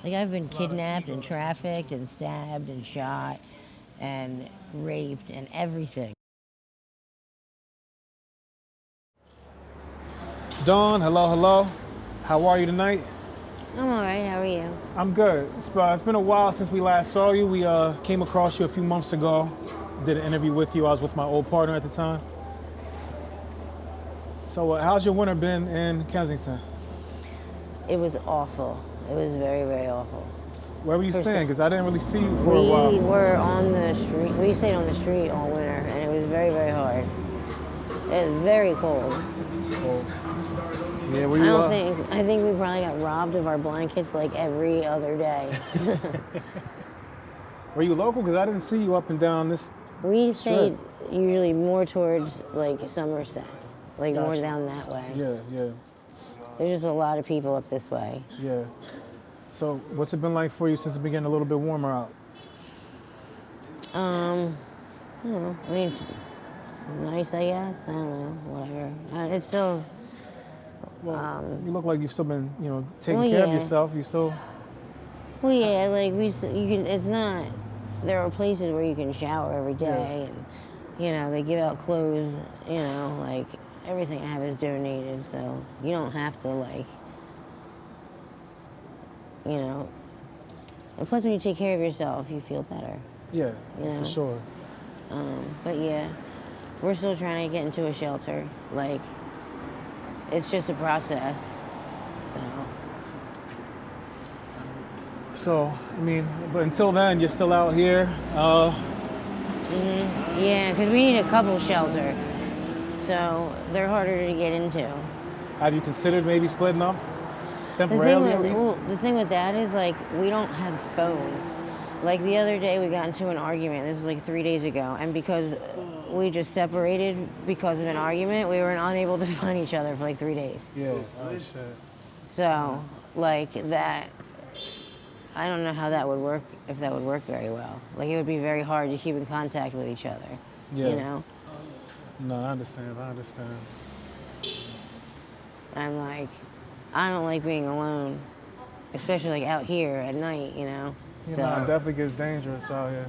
Like, I've been kidnapped and trafficked and stabbed and shot and raped and everything. Dawn, hello, hello. How are you tonight? I'm all right. How are you? I'm good. It's been a while since we last saw you. We came across you a few months ago. Did an interview with you. I was with my old partner at the time. So how's your winter been in Kensington? It was awful. It was very, very awful. Where were you staying? Because I didn't really see you for a We while. were on the street. We stayed on the street all winter, and it was very, very hard. It was very cold. Cold. Yeah, were you? I think we probably got robbed of our blankets like every other day. Were you local? Because I didn't see you up and down this. We stayed strip. usually more towards like Somerset, like more Gotcha. down that way. Yeah, yeah, There's just a lot of people up this way. yeah. So what's it been like for you since it's been getting a little bit warmer out? I don't know. I mean, nice, I guess. I don't know. Whatever. It's still. Well, you look like you've still been, taking Well, care of yeah. yourself. You still. Well, yeah. Like you can. It's not. There are places where you can shower every day, and they give out clothes. Like everything I have is donated, so you don't have to like. And plus, when you take care of yourself, you feel better. Yeah, You for know? sure. But yeah, we're still trying to get into a shelter. Like, it's just a process. So, I mean, but until then, you're still out here. Yeah, because we need a couple shelter. So they're harder to get into. Have you considered maybe splitting up temporarily at least? The thing with that is, like, we don't have phones. Like, the other day we got into an argument. This was like 3 days ago. And because we just separated because of an argument, we were unable to find each other for like 3 days. Yeah. Oh shit. So, like, that, I don't know how that would work, if that would work very well. Like, it would be very hard to keep in contact with each other. Yeah. You know? No, I understand. I'm like, I don't like being alone, especially like out here at night, No, it definitely gets dangerous out here.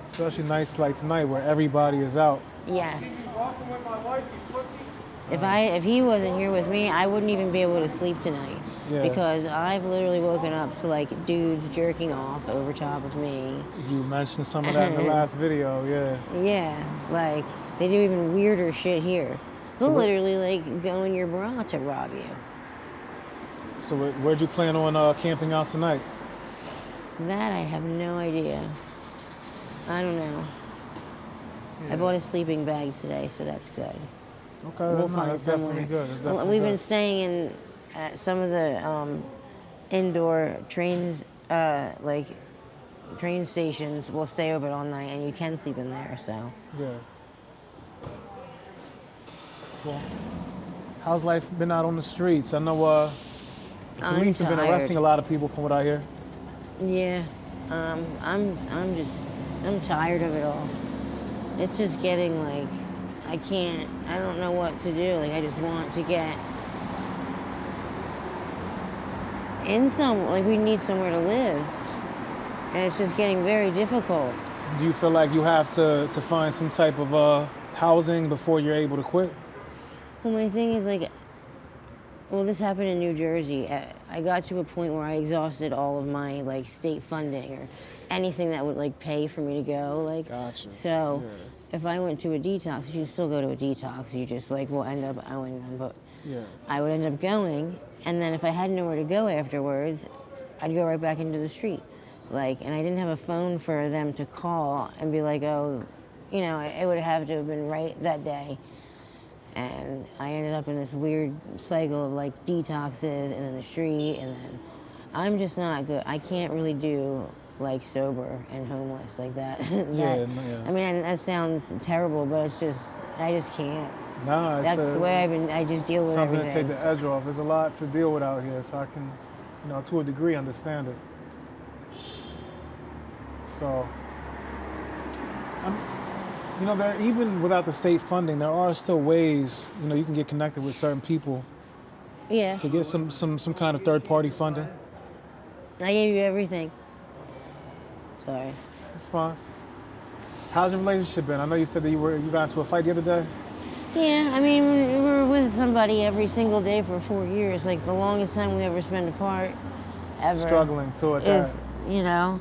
Especially nights like tonight where everybody is out. Yes. If he wasn't here with me, I wouldn't even be able to sleep tonight. Yeah. Because I've literally woken up to like dudes jerking off over top of me. You mentioned some of that in the last video, yeah. Yeah, like they do even weirder shit here. They'll literally like go in your bra to rob you. So where'd you plan on camping out tonight? That I have no idea. I don't know. Yeah. I bought a sleeping bag today, so that's good. Okay, We'll find that's somewhere. definitely good. That's definitely We've good. been staying at some of the indoor trains, like train stations will stay open all night, and you can sleep in there. So Yeah. Well, how's life been out on the streets? I know the police have been arresting a lot of people from what I hear. Yeah, I'm tired of it all. It's just getting like, I don't know what to do. Like, I just want to get like we need somewhere to live. And it's just getting very difficult. Do you feel like you have to find some type of housing before you're able to quit? Well, my thing is like, this happened in New Jersey. I got to a point where I exhausted all of my like state funding or anything that would like pay for me to go. Like, Gotcha. So Yeah. if I went to a detox, you still go to a detox. You just like will end up owing them. But Yeah. I would end up going, and then if I had nowhere to go afterwards, I'd go right back into the street. Like, and I didn't have a phone for them to call and be like, oh, it would have to have been right that day. And I ended up in this weird cycle of like detoxes and then the street, and then I'm just not good. I can't really do like sober and homeless like that. Yeah. I mean, that sounds terrible, but I just can't. Nah, That's the way I just deal with something everything. to take the edge off. There's a lot to deal with out here, so I can, to a degree, understand it. So, there, even without the state funding, there are still ways, you can get connected with certain people Yeah. to get some kind of third-party funding. I gave you everything. Sorry. It's fine. How's your relationship been? I know you said that you got into a fight the other day. Yeah, I mean, we were with somebody every single day for 4 years. Like, the longest time we ever spent apart, ever. Struggling to it. Is, you know,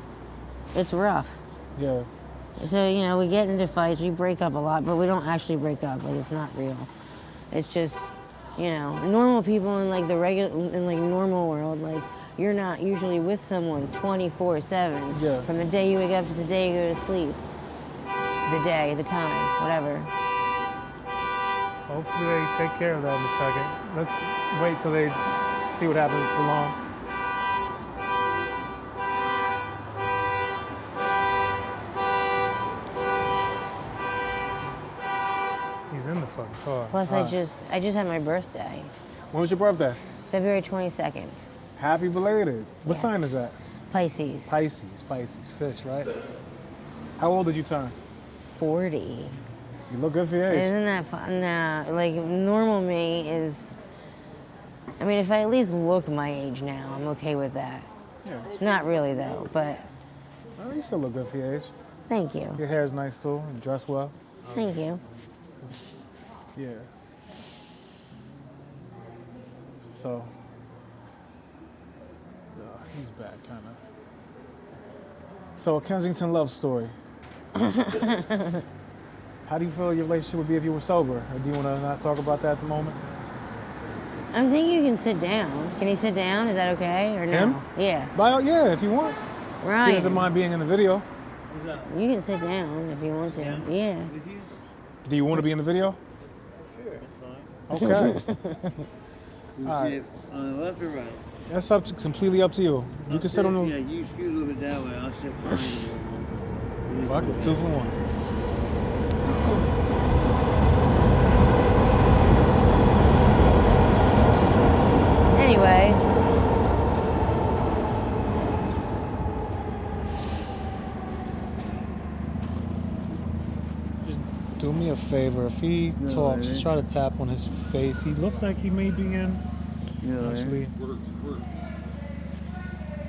it's rough. Yeah. So, you know, we get into fights, we break up a lot, but we don't actually break up. Like, it's not real. It's just, you know, normal people in, like, normal world, like, you're not usually with someone 24/7. Yeah. From the day you wake up to the day you go to sleep. The day, the time, whatever. Hopefully they take care of that in a second. Let's wait till they see what happens at Salon. He's in the fucking car. Plus, I just had my birthday. When was your birthday? February 22nd. Happy belated. What Yes. sign is that? Pisces. Pisces, fish, right? How old did you turn? 40. You look good for your age. Isn't that fun? Nah, like, normal me is... I mean, if I at least look my age now, I'm okay with that. Yeah. Not really, though, but Oh, you still look good for your age. thank you. Your hair is nice, too. You dress well. Thank you. Yeah. So... he's back, kind of. So, a Kensington love story. How do you feel your relationship would be if you were sober? Or do you want to not talk about that at the moment? I'm thinking you can sit down. Can he sit down? Is that okay? Or no? Him? Yeah. Yeah, if he wants. Right. He doesn't mind being in the video. You can sit down if you want to. Yeah. Do you want to be in the video? Sure, that's fine. Okay. All right. On the left or right? That's completely up to you. You can sit on the... Yeah, you scoot a little bit that way. I'll sit behind you. Fuck it, 2 for 1. Anyway. Just do me a favor. If he talks, just try to tap on his face. He looks like he may be in. Yeah, Actually.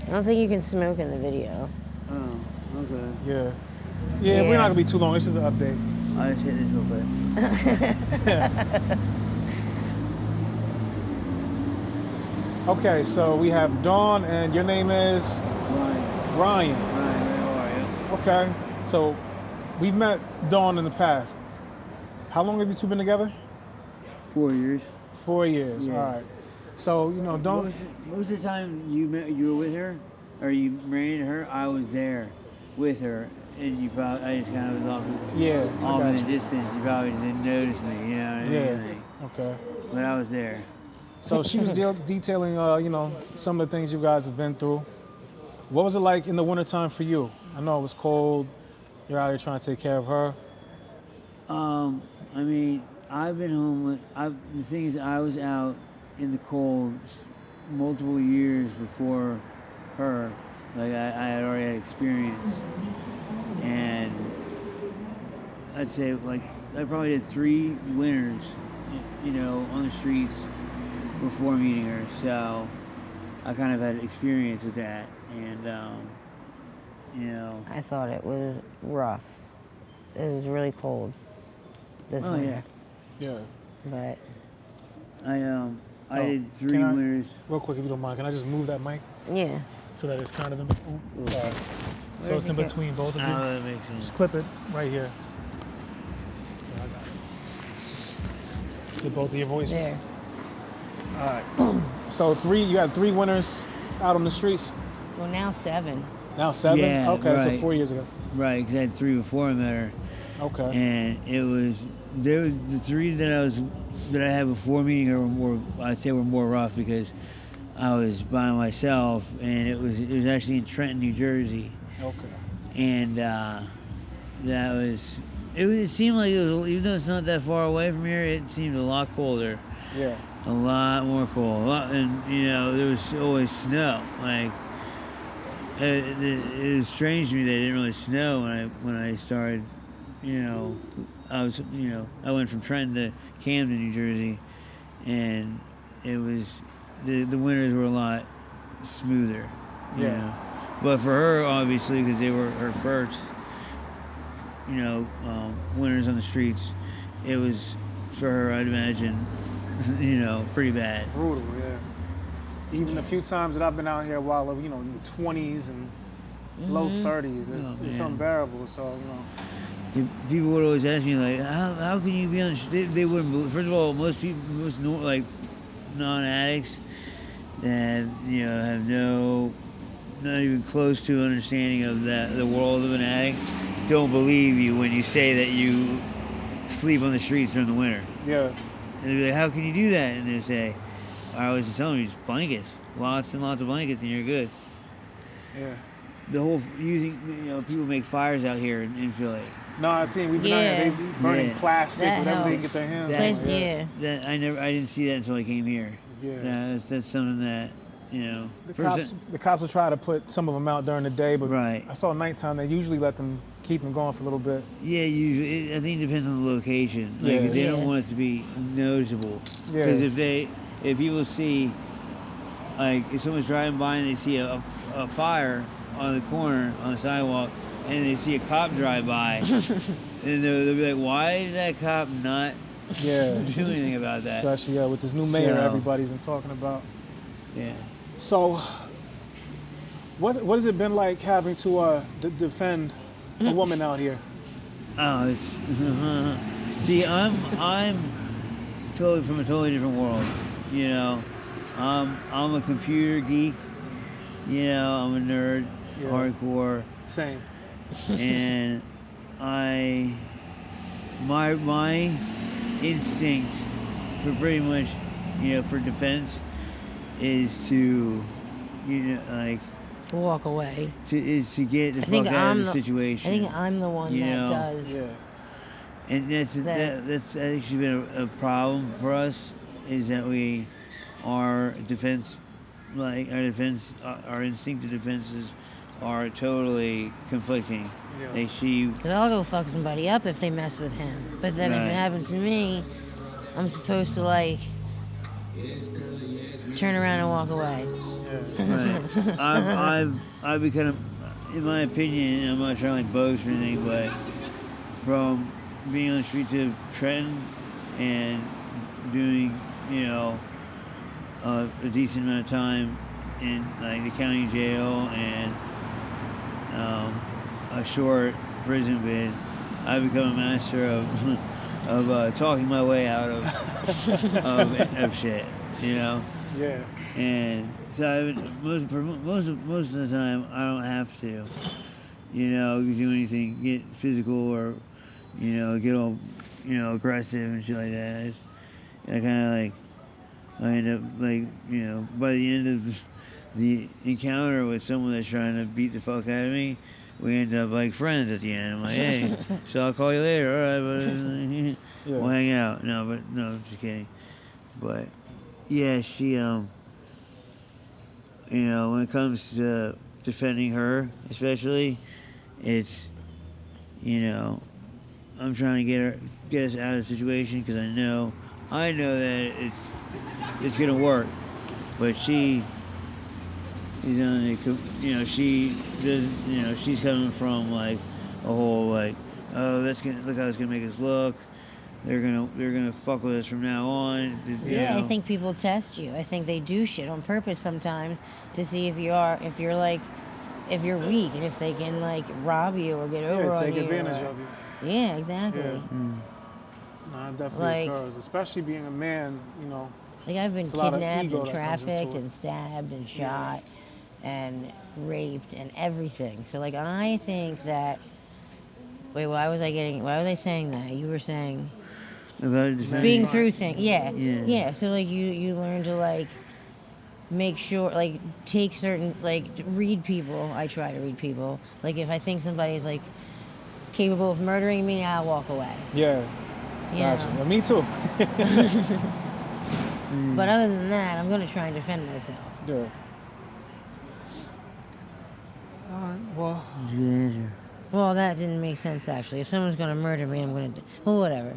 I don't think you can smoke in the video. Oh, okay. Yeah. Yeah, we're not gonna be too long. This is an update. I'll just hit this real quick. Okay, so we have Dawn, and your name is Ryan. Ryan. Ryan, how are you? Okay, so we've met Dawn in the past. How long have you two been together? 4 years. 4 years. Yeah. All right. So Dawn. Most of the time you were with her, or you married her, I was there with her, and I just kind of was off Yeah, I in got the you. distance. You probably didn't notice me, you know what I Yeah. mean? Okay. But I was there. So she was detailing, some of the things you guys have been through. What was it like in the wintertime for you? I know it was cold. You're out here trying to take care of her. I mean, I've been home. The thing is, I was out in the cold multiple years before her. Like I had already had experience, and I'd say like I probably had 3 winters, on the streets before meeting her. So I kind of had experience with that, and I thought it was rough. It was really cold this winter. Yeah. But I did 3 can I- winters. Real quick, if you don't mind, can I just move that mic yeah. so that it's kind of in, sorry. So Where's it's in the ca- between both of you? That makes sense. Just clip it right here. Yeah, I got it. Get both of your voices. There. All right. So you had 3 winners out on the streets. Well, now 7. Now 7. Yeah, okay, so right. 4 years ago. Right, because I had 3 before I met her. Okay. And there was the 3 that I had before meeting her were more rough because I was by myself, and it was actually in Trenton, New Jersey. Okay. And it seemed like even though it's not that far away from here, it seemed a lot colder. Yeah. A lot more cold. And there was always snow. Like it was strange to me that it didn't really snow when I started. I went from Trenton to Camden, New Jersey, and it was the winters were a lot smoother. You Yeah. know? But for her, obviously, because they were her first, winters on the streets, it was, for her, I'd imagine, pretty bad. Brutal, yeah. Even the few times that I've been out here while, in the 20s and low 30s, it's man. unbearable. So, People would always ask me, like, how can you be on the street? They wouldn't believe. First of all, most people, non-addicts that, have not even close to understanding of the world of an addict, don't believe you when you say that you sleep on the streets during the winter. yeah. And they'll be like, how can you do that? And they say, I always just tell them, just blankets. Lots and lots of blankets and you're good. Yeah. The whole people make fires out here in Philly. No, I seen we've been out here, they be burning Yeah. plastic, That whatever they can helps. get their hands Place- on. yeah. That I didn't see that until I came here. Yeah. That's something that, The cops will try to put some of them out during the day, but Right. I saw nighttime, they usually let them keep them going for a little bit. Yeah, usually I think it depends on the location. Like Yeah. if they don't Yeah. want it to be noticeable. Yeah. Because if people see, like if someone's driving by and they see a fire on the corner on the sidewalk, and they see a cop drive by, and they'll be like, why is that cop not Yeah. do anything about that? Especially with this new mayor So- everybody's been talking about. Yeah. So, what has it been like having to defend a woman out here? Oh, it's see, I'm totally from a totally different world. I'm a computer geek. I'm a nerd, Yeah. hardcore, Same. and my instinct for pretty much, for defense is to, Walk away. to get the I fuck think out I'm of the the situation. I think I'm the one You that know? does. Yeah. And that's actually been a problem for us, is that our instinctive defenses are totally conflicting. Yeah. Like she, Cause I'll go fuck somebody up if they mess with him. But then if Right. it happens to me, I'm supposed to turn around and walk away. right. I've become, in my opinion, I'm not trying to boast or anything, but from being on the streets of Trenton and doing, a decent amount of time in the county jail and a short prison bid, I've become a master of talking my way out of shit, Yeah. And so most of the time I don't have to, do anything, get physical or, get all, aggressive and shit like that. I end up by the end of the encounter with someone that's trying to beat the fuck out of me, we end up like friends at the end. I'm like, hey, so I'll call you later, all right, but we'll hang out. No, just kidding. But yeah, she when it comes to defending her, especially, it's, I'm trying to get us out of the situation because I know that it's gonna work, but she is on the, she does, she's coming from a whole look how it's gonna make us look. They're gonna fuck with us from now on. Yeah, I think people test you. I think they do shit on purpose sometimes to see if you're weak and if they can rob you or get over on you. Take advantage of you. Yeah, exactly. Yeah. No, it definitely occurs, especially being a man. I've been It's a lot of kidnapped ego and that comes into trafficked it. and stabbed and shot and raped and everything. So I think that. Wait, why was I saying that? You were saying About defending. being through things. Yeah. Yeah. Yeah. So you learn to make sure take certain read people. I try to read people. If I think somebody's capable of murdering me, I'll walk away. Yeah. You Gotcha. know? Well, me too. But other than that, I'm gonna try and defend myself. Yeah. All right. Well. Yeah. Well, that didn't make sense actually. If someone's gonna murder me, I'm gonna. Well, whatever.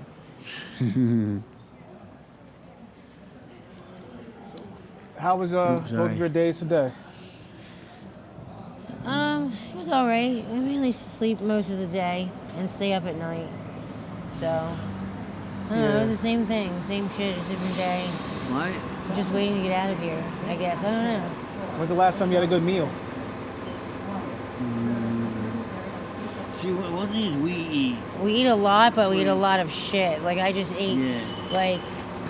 How was both of your days today? was all right. I mainly sleep most of the day and stay up at night. So, I don't know, it was the same thing, same shit, a different day. My, I'm just waiting to get out of here, I guess. I don't know. When's the last time you had a good meal? see, one thing is we eat. We eat a lot, but we eat a lot of shit. Like, I just ate, like,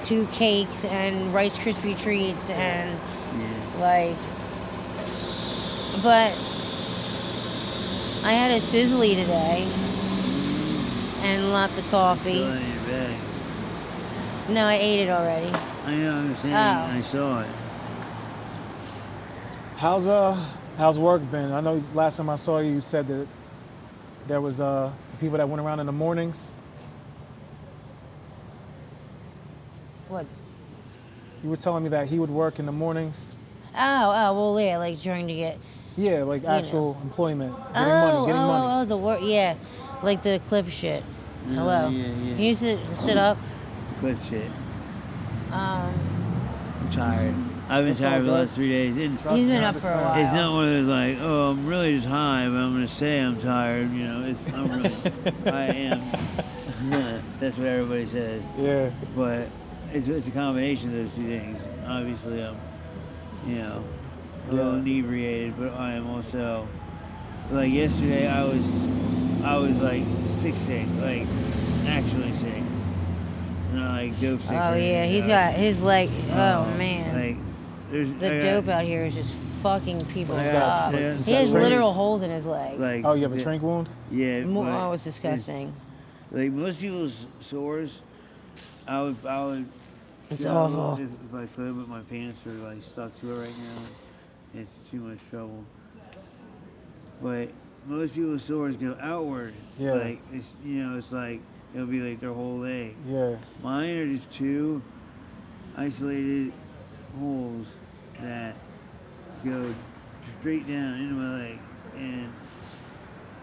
2 cakes and Rice Krispie treats and, like, but I had a sizzly today and lots of coffee. Still in your bag. No, I ate it already. I know, I'm saying, Oh. I saw it. How's work been? I know last time I saw you, you said that there was people that went around in the mornings. What? You were telling me that he would work in the mornings. Well, yeah, like trying to get. Yeah, like actual employment, getting money. Oh, the work, yeah, like the clip shit. Hello. Yeah. Can you sit up? Good shit. Um, I'm tired. I've been That's all tired for the good. last 3 days. And he's been up for a while. it's not one of those like, oh, I'm really just high, but I'm gonna say I'm tired. You know, I'm really, I am. That's what everybody says. Yeah. But it's a combination of those two things. Obviously, I'm, a little inebriated, but I am also, like yesterday, I was like sick, like actually sick. Not like dope sick. Oh or yeah, anything, he's got his leg. Oh man, Like, the dope out here is just fucking people He's got- up. he's He got has drink- literal holes in his legs. Like, Oh, you have a drink wound? Yeah. but Oh, it's disgusting. Like most people's sores, I would. It's go awful. If I could, but my pants are like stuck to it right now. It's too much trouble. But most people's sores go outward. Yeah. Like it's like it'll be like their whole leg. Yeah. Mine are just 2 isolated holes that go straight down into my leg, and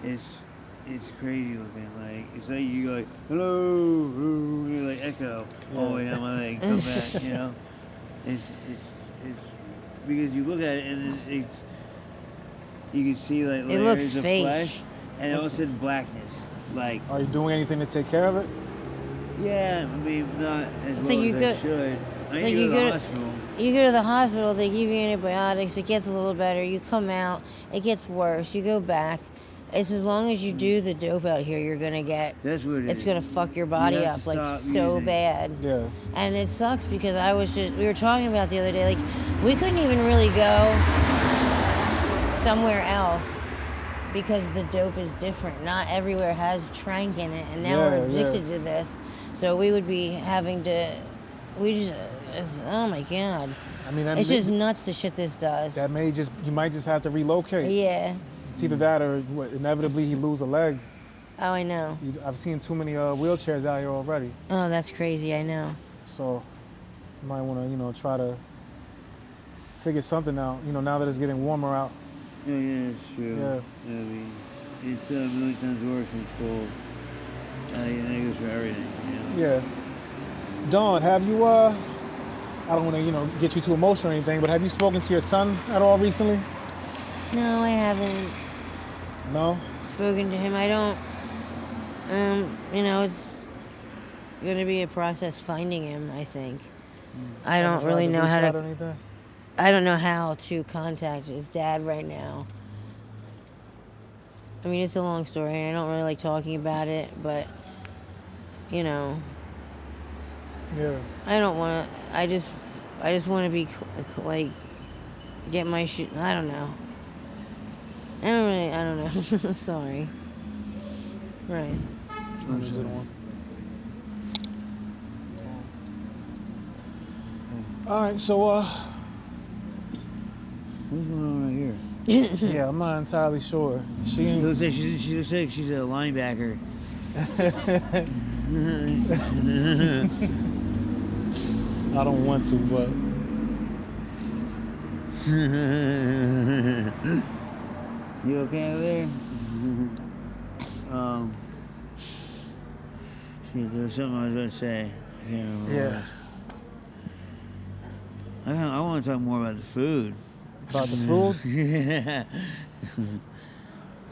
it's crazy looking. Like it's like you go like hello, you like echo all the way down my leg, come back. It's because you look at it and it's you can see like It looks layers of fake. flesh and all of a sudden blackness. Like Are you doing anything to take care of it? yeah, I mean not as It's well like you as I could- should. I like need to you go to the could- hospital. You go to the hospital, they give you antibiotics, it gets a little better, you come out, it gets worse, you go back. It's as long as you do the dope out here, you're gonna get. That's what it It's is. gonna fuck your body You have up to like stop so using. bad. Yeah. And it sucks because we were talking about the other day, like we couldn't even really go somewhere else because the dope is different. Not everywhere has trank in it, and now we're Yeah, yeah. addicted to this. So we would be having to. Oh my god. I mean, that It's may, just nuts the shit this does. you might just have to relocate. Yeah. It's either that or inevitably he lose a leg. Oh, I know. I've seen too many wheelchairs out here already. Oh, that's crazy. I know. So you might want to, try to figure something out, now that it's getting warmer out. Yeah, it's true. Yeah. I mean, it's a million times worse when it's cold. And that goes for everything, Yeah. Dawn, have you, I don't want to, get you too emotional or anything, but have you spoken to your son at all recently? No, I haven't No? spoken to him. I don't. It's going to be a process finding him, I think. I don't Haven't really tried know reach how out or to. anything? I don't know how to contact his dad right now. I mean, it's a long story, and I don't really like talking about it, but, Yeah. I don't want to. I just want to be, like, get my shit. I don't know. I don't know. Sorry. Right. Which one is it on? All right, so What's going on right here? yeah, I'm not entirely sure. She looks like she's a linebacker. I don't want to, but You okay over there? Shit, there was something I was about to say. I can't remember. yeah, I want to talk more about the food. about the food. Yeah.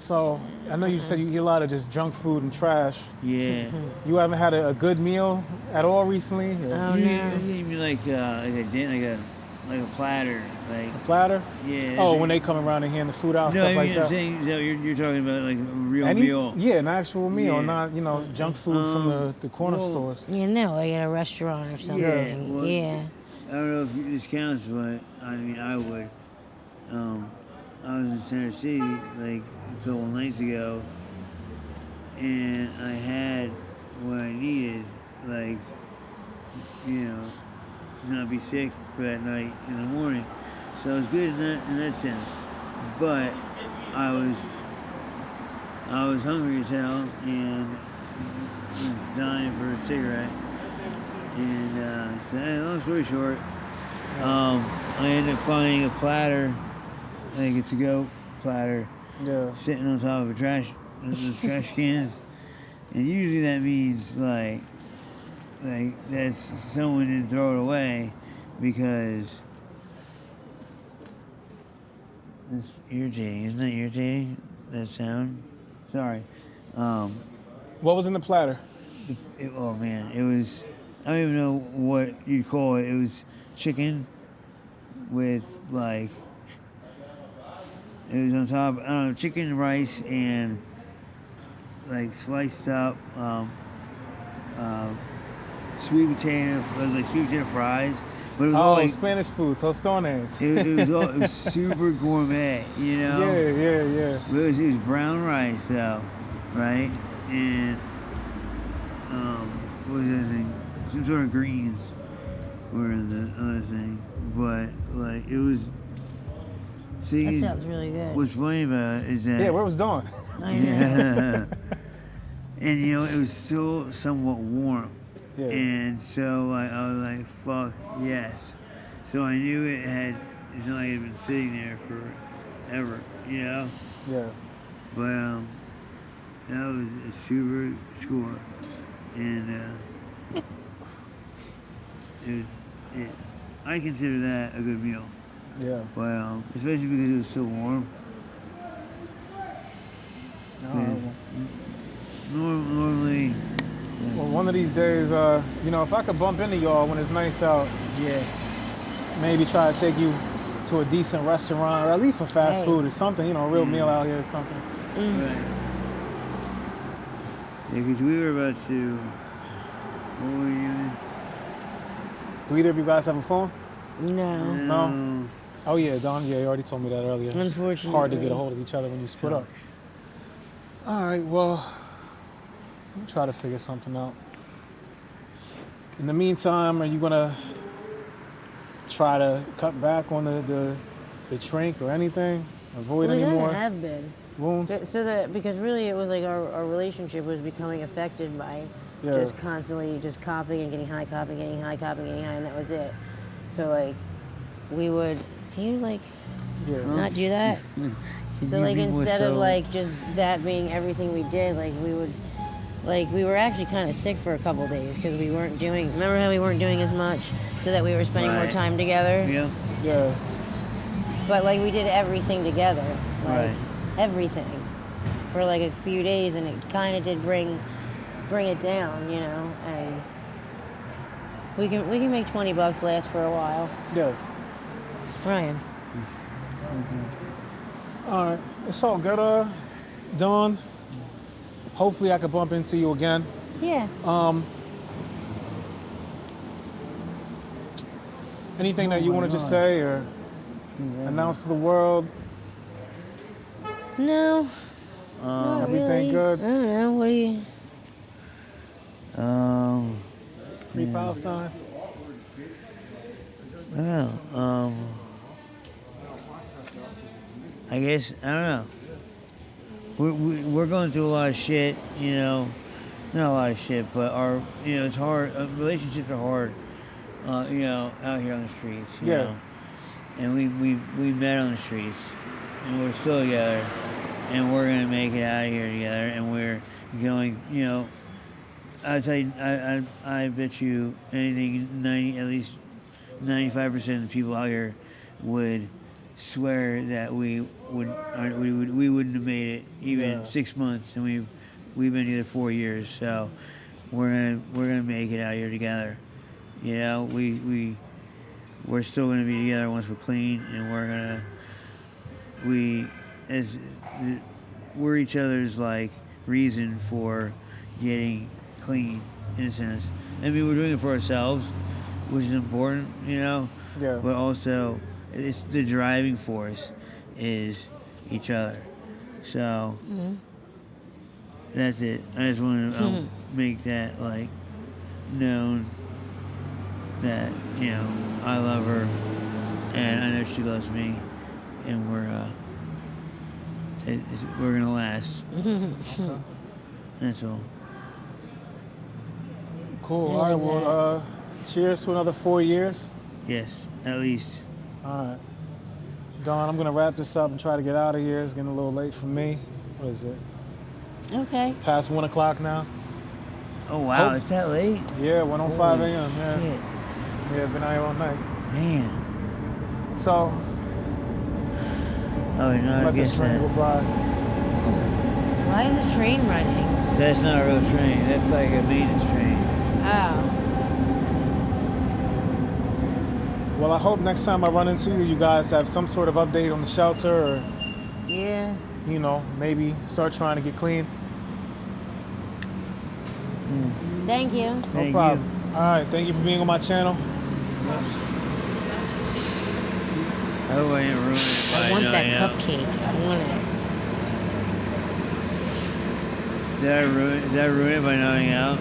So I know you said you eat a lot of just junk food and trash. Yeah. You haven't had a good meal at all recently? Or Oh You no. give me like a platter, like a platter? yeah. Oh, when they come around and hand the food out, no, stuff I like mean, I'm that. saying that you're talking about like a real Any, meal. yeah, an actual meal, Yeah. not junk food from the corner well, stores. You know, like at a restaurant or something. Yeah, well, Yeah. I don't know if this counts, but I mean, I would. I was in Center City like a couple nights ago, and I had what I needed, like, to not be sick for that night in the morning. So it was good in that sense. But I was hungry as hell and was dying for a cigarette. And so, long story short, I ended up finding a platter, like a to-go platter, Yeah. sitting on top of those trash cans. And usually that means like that's someone didn't throw it away because it's irritating. Isn't that irritating? That sound? Sorry. What was in the platter? Oh man, it was, I don't even know what you'd call it. It was chicken with like, it was on top, I don't know, chicken, rice, and like sliced up sweet potato, like sweet potato fries. But it was all Oh, like, Spanish food, tostones. it was super gourmet, you know? Yeah. But it was brown rice though, right? And what was the other thing? Some sort of greens were in the other thing. But like it was. See, That sounds really good. what's funny about it is that Yeah, where was Dawn? I know. yeah. And it was still somewhat warm. Yeah. And so like I was like, fuck yes. So I knew it's not like it had been sitting there forever, you know? Yeah. But that was a super score. And it was, yeah, I consider that a good meal. Yeah. But especially because it was so warm. Normally, Well, one of these days, if I could bump into y'all when it's nice out, yeah. maybe try to take you to a decent restaurant or at least some fast Hey. food or something, a real meal out here or something. Right. Yeah, because we were about to. What were you doing? Do either of you guys have a phone? No. No. Oh yeah, Don. Yeah, you already told me that earlier. It's Unfortunately. hard to get a hold of each other when you split up. All right. Well, we'll try to figure something out. In the meantime, are you gonna try to cut back on the drink or anything? Avoid We any kind more of have been. wounds? So that, because really it was like our relationship was becoming affected by Yeah. just constantly just copying and getting high, copying, getting high, copying, getting high, and that was it. So like, we would, can you like Yeah. not do that? So you like be more instead of subtle? like just that being everything we did, like we would, like we were actually kind of sick for a couple days because we weren't doing, remember how we weren't doing as much so that we were spending more Right. time together? Yeah. Yeah. But like we did everything together, like Right. everything, for like a few days, and it kind of did bring it down, And we can make $20 last for a while, Yeah. Ryan. All right. It's all good, Dawn. Hopefully I could bump into you again. Yeah. Anything that you want to just say or announce to the world? No. Not Everything really. good? I don't know. What do you? Free Palestine? Well, I guess I don't know. We're going through a lot of shit, Not a lot of shit, but it's hard. Relationships are hard, out here on the streets, you Yeah. know. And we met on the streets, and we're still together, and we're gonna make it out of here together, and we're going, I tell you, I bet you anything, at least 95% of the people out here would swear that we wouldn't have made it, even been 6 months, and we've been together 4 years. So we're gonna make it out here together. You know, we're still gonna be together once we're clean, and we're each other's like reason for getting clean, in a sense. I mean, we're doing it for ourselves, which is important, you know. Yeah. But also, it's the driving force is each other. So that's it. I just want to make that like known that, you know, I love her, and I know she loves me, and we're gonna last. That's all. Cool. All right. Well, cheers to another 4 years. Yes, at least. All right. Dawn, I'm gonna wrap this up and try to get out of here. It's getting a little late for me. What is it? Okay. Past 1 o'clock now. Oh wow, Hope- it's that late? Yeah, 1:05 Holy a.m. Yeah. shit. Yeah, been out here all night. Man. So Oh, no, I let this guess train go that. by. Why is the train running? That's not a real train. That's like a maintenance train. Oh. Well, I hope next time I run into you, you guys have some sort of update on the shelter, or Yeah. you know, maybe start trying to get clean. Thank you. No Thank problem. you. All right, thank you for being on my channel. I hope I didn't ruin it. I by want not, that you know. cupcake. I want it. Did I ruin it by nodding out?